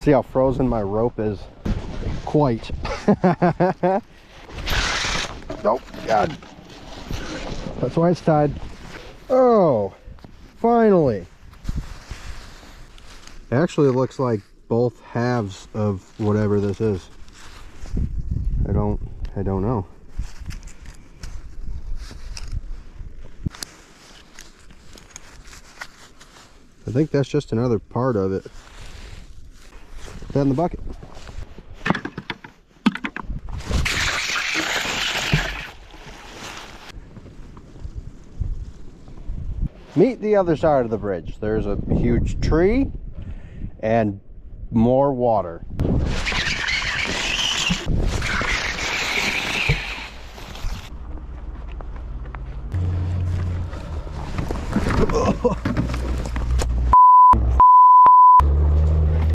See how frozen my rope is? Quite. Oh, God. That's why it's tied. Oh, finally. Actually, it looks like both halves of whatever this is. I don't know. I think that's just another part of it. Put that in the bucket. Meet the other side of the bridge. There's a huge tree and more water.